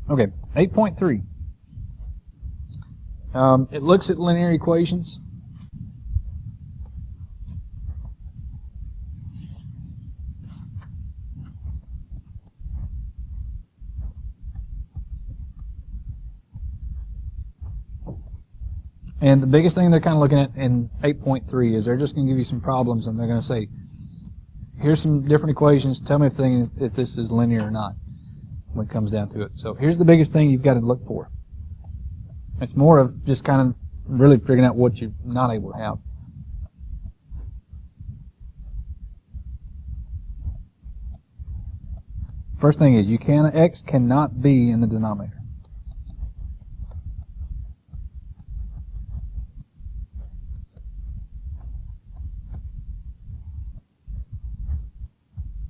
Okay, 8.3. It looks at linear equations. And the biggest thing they're kind of looking at in 8.3 is they're just going to give you some problems, and they're going to say, here's some different equations. Tell me if this is linear or not when it comes down to it. So here's the biggest thing you've got to look for. It's more of just kind of really figuring out what you're not able to have. First thing is x cannot be in the denominator.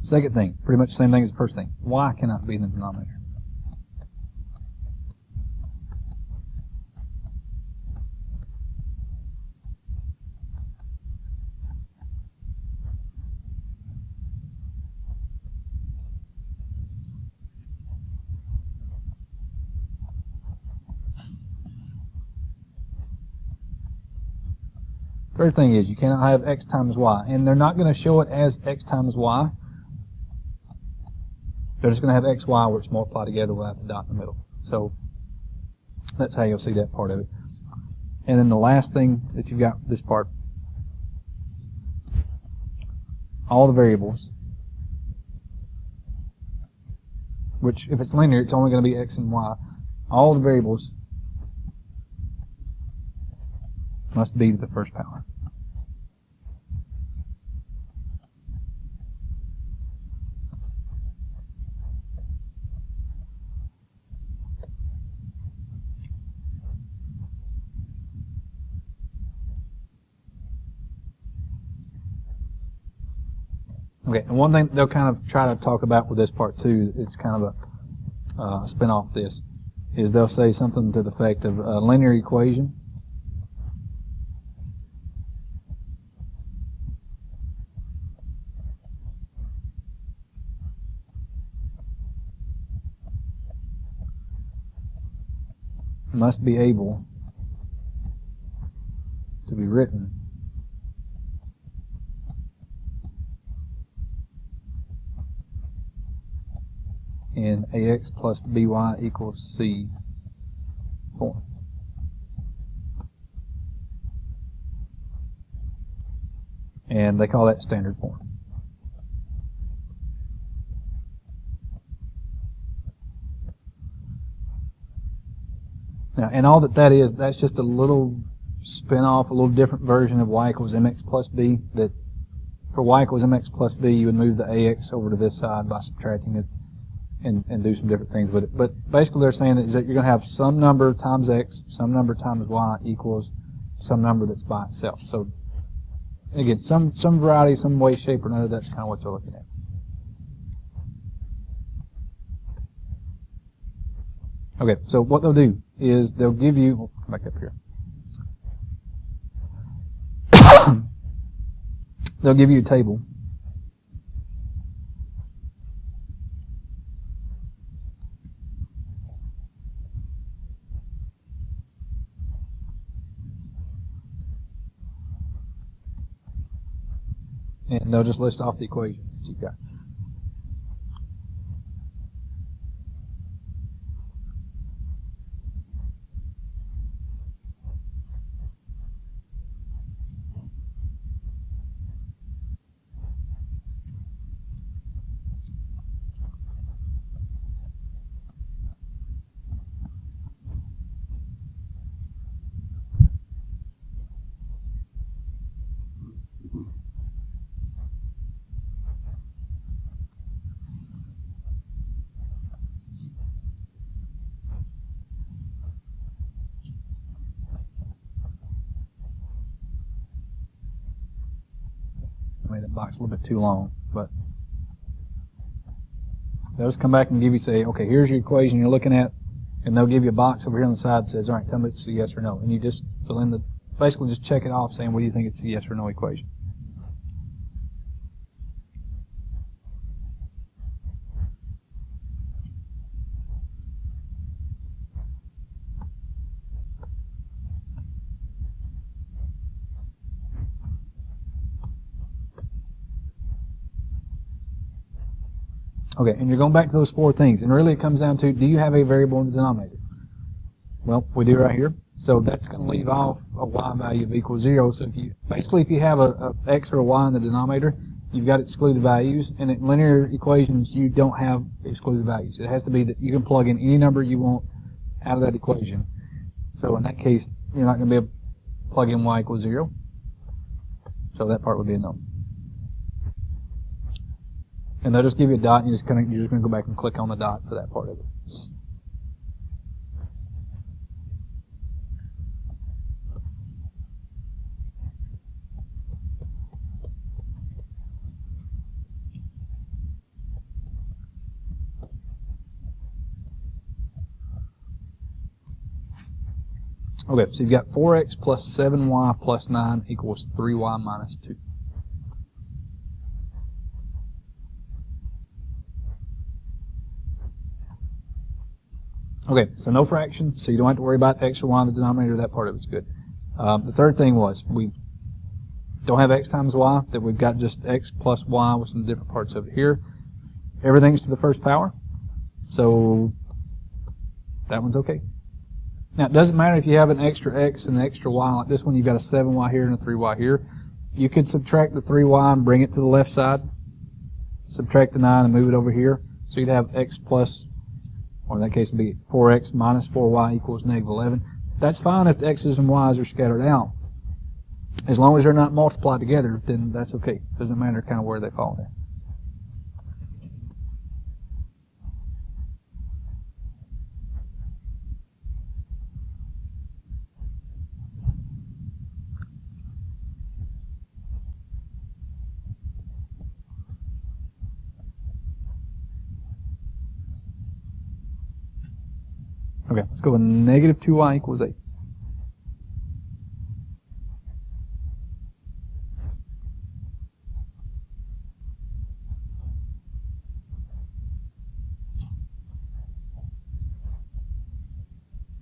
Second thing, pretty much the same thing as the first thing. Y cannot be in the denominator. Third thing is you cannot have x times y, and they're not going to show it as x times y. They're just going to have x, y, where it's multiplied together without the dot in the middle. So that's how you'll see that part of it. And then the last thing that you've got for this part, all the variables, which if it's linear, it's only going to be x and y. All the variables must be to the first power. Okay, and one thing they'll kind of try to talk about with this part too, it's kind of a spin-off this, is they'll say something to the effect of a linear equation must be able to be written in ax plus by equals c form. And they call that standard form. Now, and all that is, that's just a little spin-off, a little different version of y equals mx plus b, that for y equals mx plus b, you would move the ax over to this side by subtracting it and do some different things with it. But basically they're saying that you're going to have some number times x, some number times y equals some number that's by itself. So again, some variety, some way, shape, or another, that's kind of what you're looking at. Okay, so what they'll do is they'll give you, come back up here. They'll give you a table. And they'll just list off the equations that you've got. I made that box a little bit too long, but they'll just come back and give you, say, okay, here's your equation you're looking at, and they'll give you a box over here on the side that says, all right, tell me if it's a yes or no. And you just fill in basically just check it off saying, what do you think it's a yes or no equation? Okay, and you're going back to those four things, and really it comes down to, do you have a variable in the denominator? Well, we do right here. So that's going to leave off a y value of equals 0. So if you have a x or a y in the denominator, you've got excluded values, and in linear equations you don't have excluded values. It has to be that you can plug in any number you want out of that equation. So in that case, you're not going to be able to plug in y equals 0. So that part would be a no. And they'll just give you a dot, and you're just going to go back and click on the dot for that part of it. Okay, so you've got 4x plus 7y plus 9 equals 3y minus 2. Okay, so no fraction, so you don't have to worry about x or y in the denominator. That part of it's good. The third thing was, we don't have x times y, that we've got just x plus y with some different parts over here. Everything's to the first power, so that one's okay. Now, it doesn't matter if you have an extra x and an extra y. Like this one, you've got a 7y here and a 3y here. You could subtract the 3y and bring it to the left side. Subtract the 9 and move it over here. So you'd have x plus, or in that case, it'd be 4x minus 4y equals negative 11. That's fine if the x's and y's are scattered out. As long as they're not multiplied together, then that's okay. Doesn't matter kind of where they fall there. Okay, let's go with negative 2y equals 8.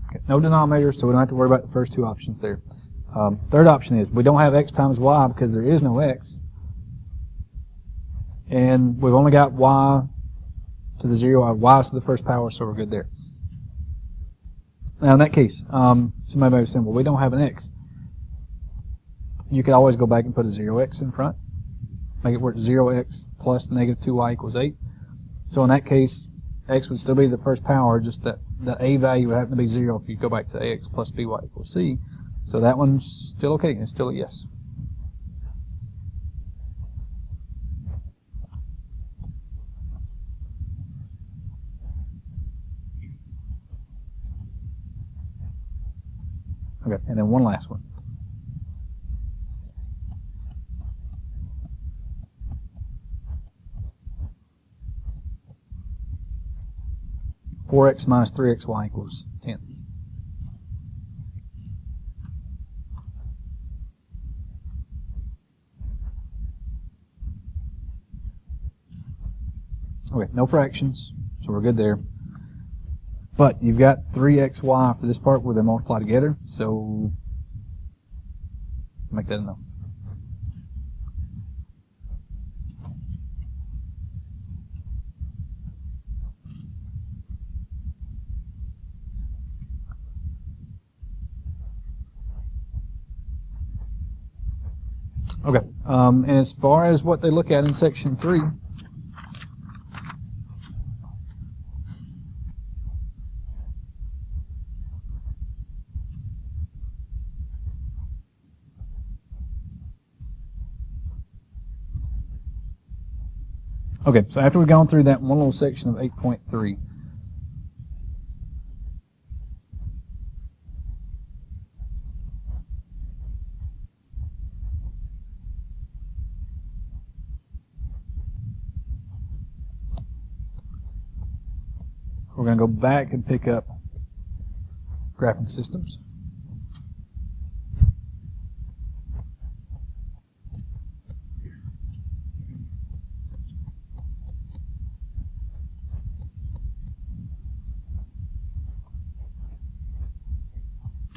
Okay, no denominator, so we don't have to worry about the first two options there. Third option is, we don't have x times y because there is no x. And we've only got y to the 0, y is to the first power, so we're good there. Now in that case, somebody may be saying, well, we don't have an x. You could always go back and put a 0x in front. Make it work 0x plus negative 2y equals 8. So in that case, x would still be the first power, just that the a value would happen to be 0 if you go back to ax plus by equals c. So that one's still okay. It's still a yes. Okay, and then one last one. Four x minus 3xy equals 10. Okay, no fractions, so we're good there. But you've got 3xy for this part where they multiply together, so make that a no. Okay, and as far as what they look at in section 3, okay, so after we've gone through that one little section of 8.3, we're going to go back and pick up graphing systems.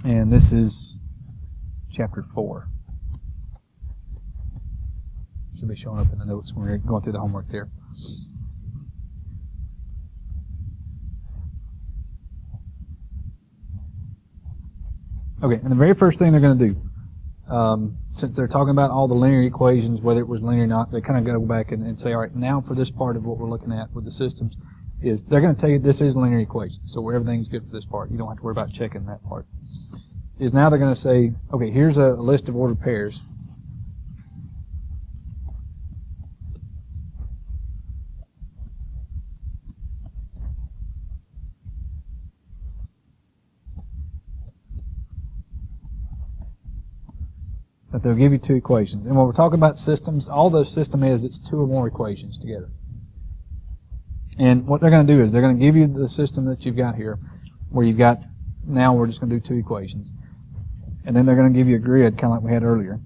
And this is chapter 4. Should be showing up in the notes when we're going through the homework there. Okay, and the very first thing they're going to do, since they're talking about all the linear equations, whether it was linear or not, they kind of go back and say, all right, now for this part of what we're looking at with the systems, is they're going to tell you this is a linear equation, so everything's good for this part. You don't have to worry about checking that part. Is now they're going to say, okay, here's a list of ordered pairs. That they'll give you two equations. And when we're talking about systems, all the system is, it's two or more equations together. And what they're going to do is they're going to give you the system that you've got here, where you've got, now we're just going to do two equations. And then they're going to give you a grid, kind of like we had earlier.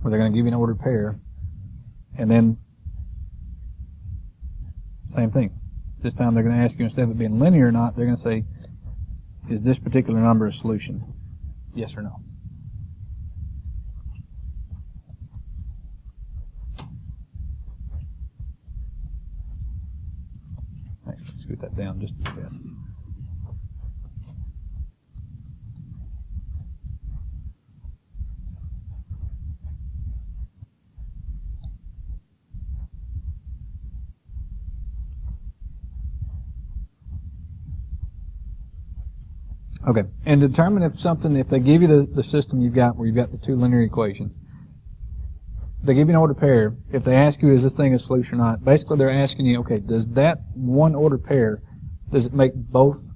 Where they're going to give you an ordered pair. And then, same thing. This time they're going to ask you, instead of it being linear or not, they're going to say, is this particular number a solution? Yes or no? Actually, scoot that down just a bit. Okay, and determine if they give you the system you've got where you've got the two linear equations, they give you an ordered pair. If they ask you, is this thing a solution or not, basically they're asking you, okay, does that one ordered pair, does it make both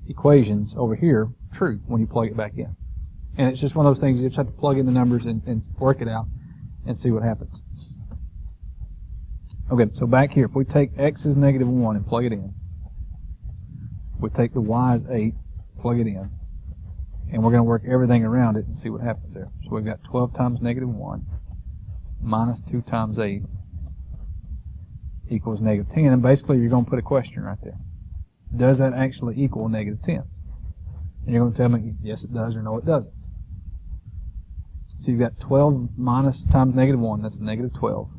equations over here true when you plug it back in? And it's just one of those things, you just have to plug in the numbers and work it out and see what happens. Okay, so back here, if we take x is -1 and plug it in, we take the y is 8, plug it in, and we're going to work everything around it and see what happens there. So we've got 12 times -1 minus 2 times 8 equals -10, and basically you're going to put a question right there. Does that actually equal -10? And you're going to tell me yes it does or no it doesn't. So you've got 12 minus times -1, that's a -12.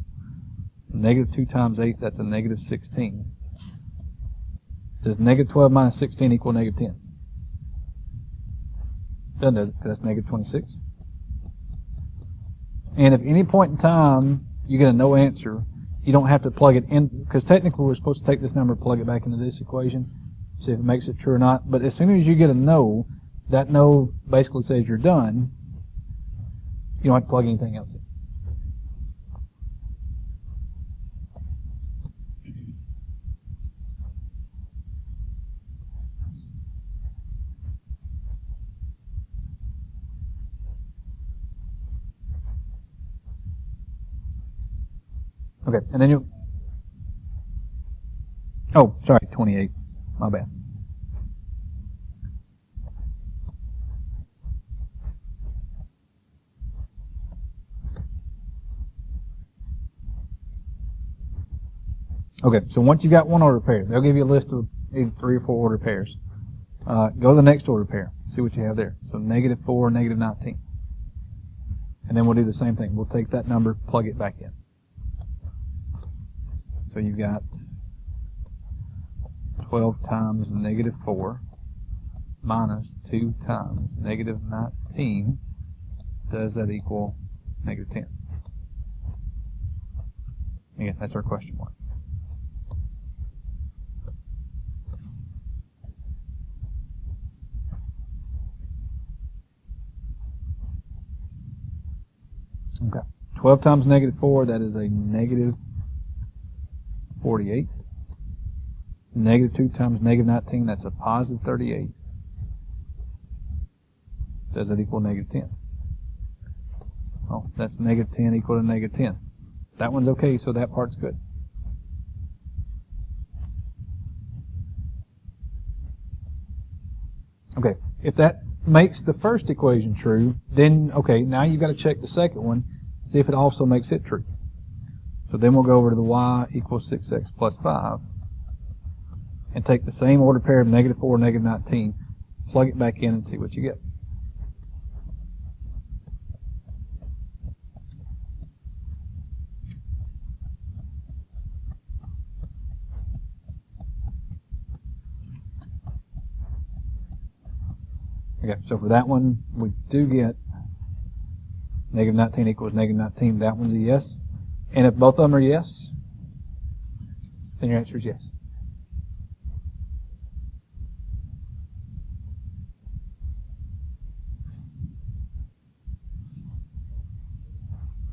-2 times 8, that's a -16. Does -12 minus 16 equal -10? Doesn't, does it? That's -26. And if at any point in time you get a no answer, you don't have to plug it in, because technically we're supposed to take this number and plug it back into this equation, see if it makes it true or not. But as soon as you get a no, that no basically says you're done. You don't have to plug anything else in. Okay, and then you. Oh, sorry, 28. My bad. Okay, so once you've got one order pair, they'll give you a list of either 3 or 4 order pairs. Go to the next order pair, see what you have there. So -4, -19. And then we'll do the same thing. We'll take that number, plug it back in. So you've got 12 times -4 minus 2 times -19. Does that equal -10? Again, that's our question mark. Okay. 12 times -4, that is a -48. -2 times -19, that's a +38. Does that equal -10? Oh, that's -10 equal to -10. That one's okay, so that part's good. Okay, if that makes the first equation true, then, okay, now you've got to check the second one, see if it also makes it true. So then we'll go over to the y equals 6x plus 5 and take the same order pair of -4, -19, plug it back in and see what you get. Okay, so for that one, we do get negative 19 equals negative 19. That one's a yes. And if both of them are yes, then your answer is yes.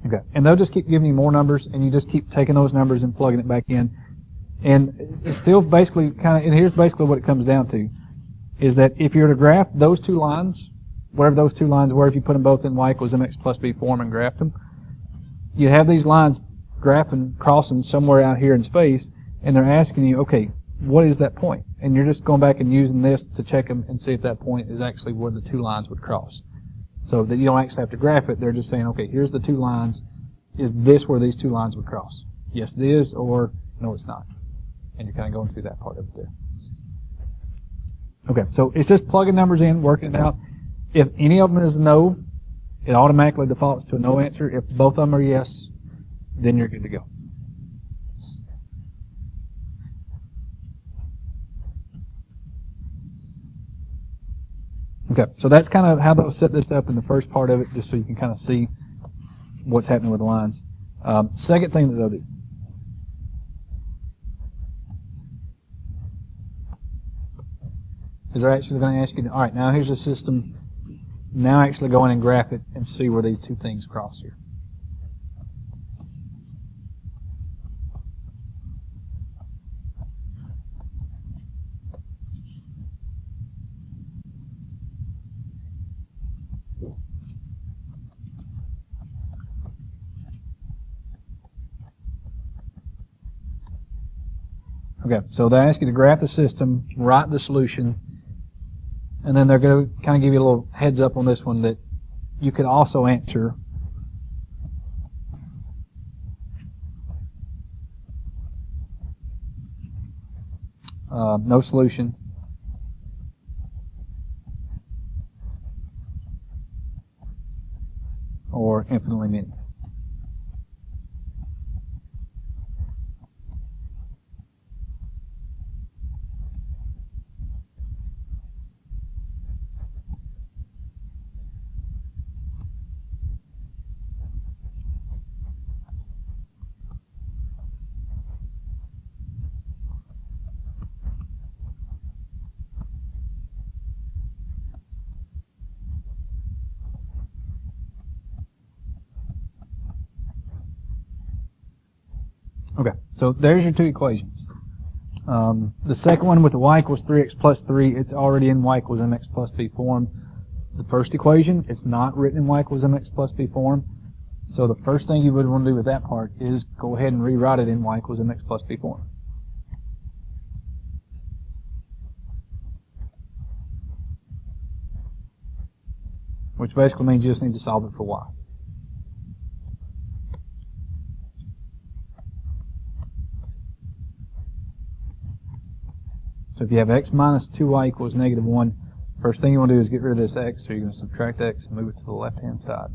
Okay, and they'll just keep giving you more numbers, and you just keep taking those numbers and plugging it back in. And it's still basically and here's basically what it comes down to, is that if you were to graph those two lines, whatever those two lines were, if you put them both in y equals mx plus b form and graphed them, you have these lines graphing, crossing somewhere out here in space, and they're asking you, okay, what is that point? And you're just going back and using this to check them and see if that point is actually where the two lines would cross. So that you don't actually have to graph it, they're just saying, okay, here's the two lines. Is this where these two lines would cross? Yes, it is, or no, it's not. And you're kind of going through that part of it there. Okay, so it's just plugging numbers in, working it out. If any of them is no, it automatically defaults to a no answer. If both of them are yes, then you're good to go. Okay, so that's kind of how they'll set this up in the first part of it, just so you can kind of see what's happening with the lines. Second thing that they'll do. Is they're actually going to ask you, all right, now here's the system. Now actually go in and graph it and see where these two things cross here. Okay, so they ask you to graph the system, write the solution, and then they're going to kind of give you a little heads up on this one that you could also answer no solution, or infinitely many. Okay, so there's your two equations. The second one with the y equals 3x plus 3, it's already in y equals mx plus b form. The first equation, it's not written in y equals mx plus b form. So the first thing you would want to do with that part is go ahead and rewrite it in y equals mx plus b form. Which basically means you just need to solve it for y. So if you have x minus 2y equals negative 1, first thing you want to do is get rid of this x, so you're going to subtract x and move it to the left-hand side.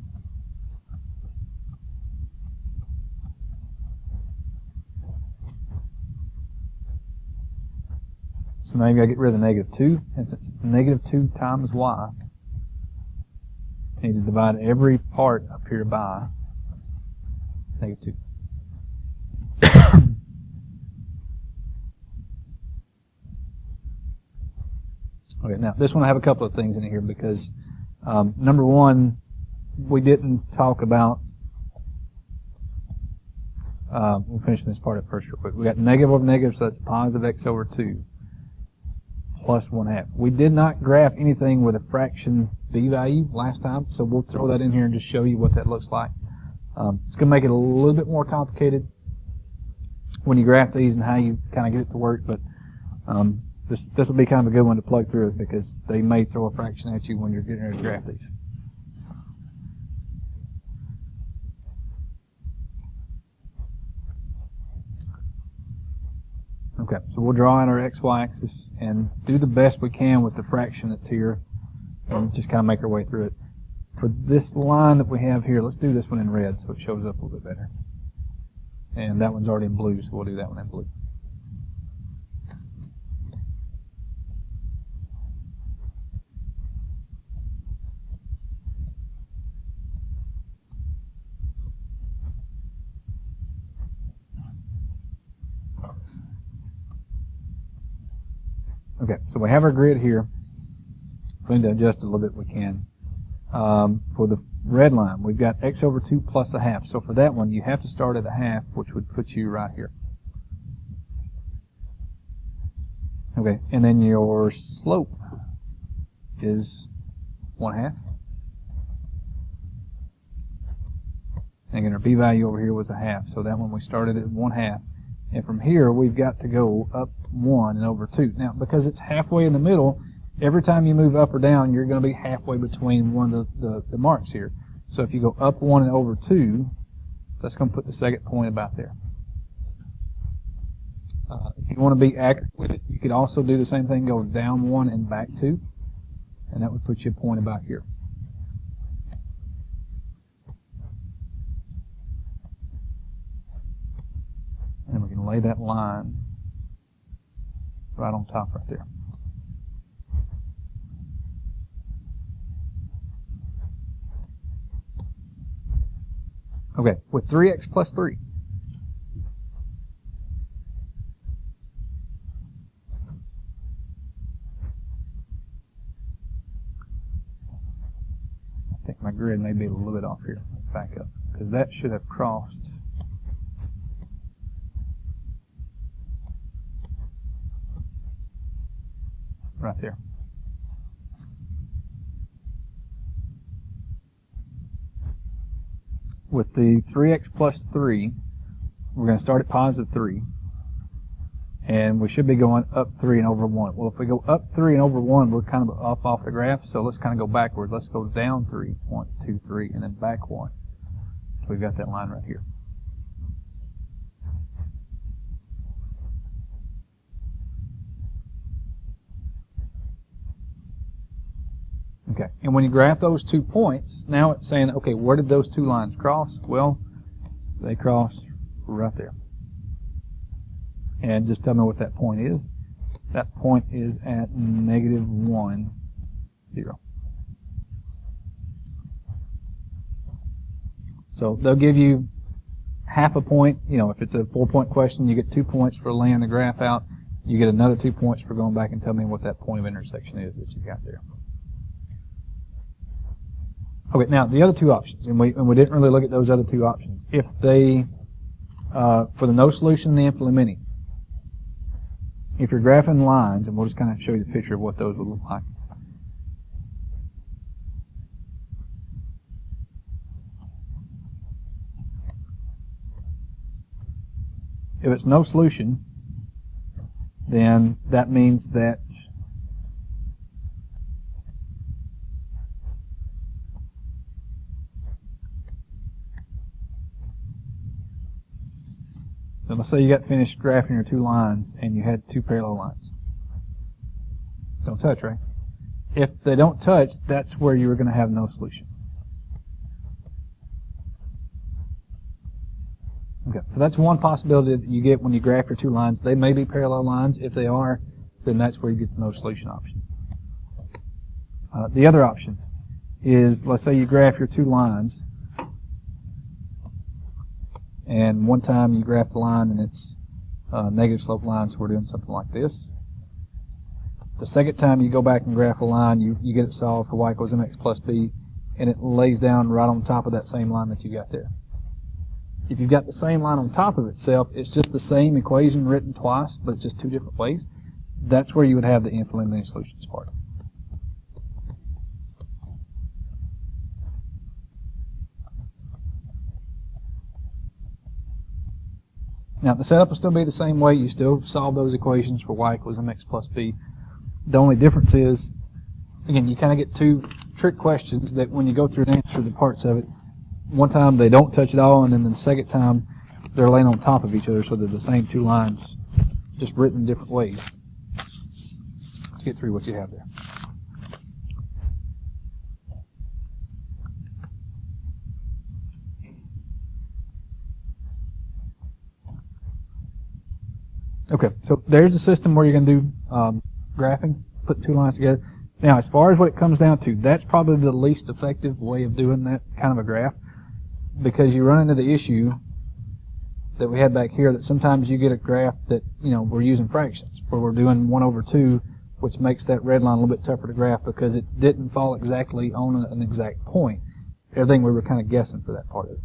So now you've got to get rid of the negative 2, and since it's negative 2 times y, you need to divide every part up here by negative 2. Okay, now this one I have a couple of things in here because number one, we didn't talk about, we'll finish this part up first real quick. We got negative over negative, so that's positive x over 2 plus 1/2. We did not graph anything with a fraction b value last time, so we'll throw that in here and just show you what that looks like. It's going to make it a little bit more complicated when you graph these and how you kind of get it to work, but this will be kind of a good one to plug through because they may throw a fraction at you when you're getting ready to graph these. Okay, so we'll draw in our xy axis and do the best we can with the fraction that's here and just kind of make our way through it. For this line that we have here, let's do this one in red so it shows up a little bit better. And that one's already in blue, so we'll do that one in blue. Okay, so we have our grid here. If we need to adjust it a little bit, we can. For the red line, we've got x over 2 plus a half. So for that one, you have to start at a half, which would put you right here. Okay, and then your slope is 1/2. And again, our b value over here was a half, so that one we started at 1/2. And from here, we've got to go up 1 and over 2. Now, because it's halfway in the middle, every time you move up or down, you're going to be halfway between one of the marks here. So if you go up 1 and over 2, that's going to put the second point about there. If you want to be accurate with it, you could also do the same thing, go down 1 and back 2, and that would put you a point about here. And we can lay that line right on top right there. Okay, with 3x plus 3. I think my grid may be a little bit off here. Back up, because that should have crossed. Right there. With the 3x plus 3, we're going to start at positive 3. And we should be going up 3 and over 1. Well, if we go up 3 and over 1, we're kind of up off the graph, so let's kind of go backwards. Let's go down 3, 1, 2, 3, and then back 1. So we've got that line right here. Okay, and when you graph those 2 points, now it's saying, okay, where did those 2 lines cross? Well, they cross right there. And just tell me what that point is. That point is at -1, 0. So they'll give you half a point. You know, if it's a 4-point question, you get 2 points for laying the graph out. You get another 2 points for going back and telling me what that point of intersection is that you got there. Okay, now the other 2 options, and we didn't really look at those other 2 options. If they, for the no solution and the infinitely many, if you're graphing lines, and we'll just kind of show you the picture of what those would look like. If it's no solution, then that means that so let's say you got finished graphing your 2 lines and you had 2 parallel lines. Don't touch, right? If they don't touch, that's where you were going to have no solution. Okay, so that's one possibility that you get when you graph your 2 lines. They may be parallel lines. If they are, then that's where you get the no solution option. The other option is, let's say you graph your 2 lines, and one time you graph the line and it's a negative slope line, so we're doing something like this. The second time you go back and graph a line, you get it solved for y equals mx plus b, and it lays down right on top of that same line that you got there. If you've got the same line on top of itself, it's just the same equation written twice, but it's just 2 different ways. That's where you would have the infinitely many solutions part. Now, the setup will still be the same way. You still solve those equations for y equals mx plus b. The only difference is, again, you kind of get 2 trick questions that when you go through and answer the parts of it, one time they don't touch at all, and then the second time they're laying on top of each other, so they're the same 2 lines, just written in different ways. Let's get through what you have there. Okay, so there's a system where you're going to do graphing, put 2 lines together. Now, as far as what it comes down to, that's probably the least effective way of doing that kind of a graph, because you run into the issue that we had back here that sometimes you get a graph that, you know, we're using fractions, where we're doing 1/2 which makes that red line a little bit tougher to graph because it didn't fall exactly on an exact point. Everything we were kind of guessing for that part of it.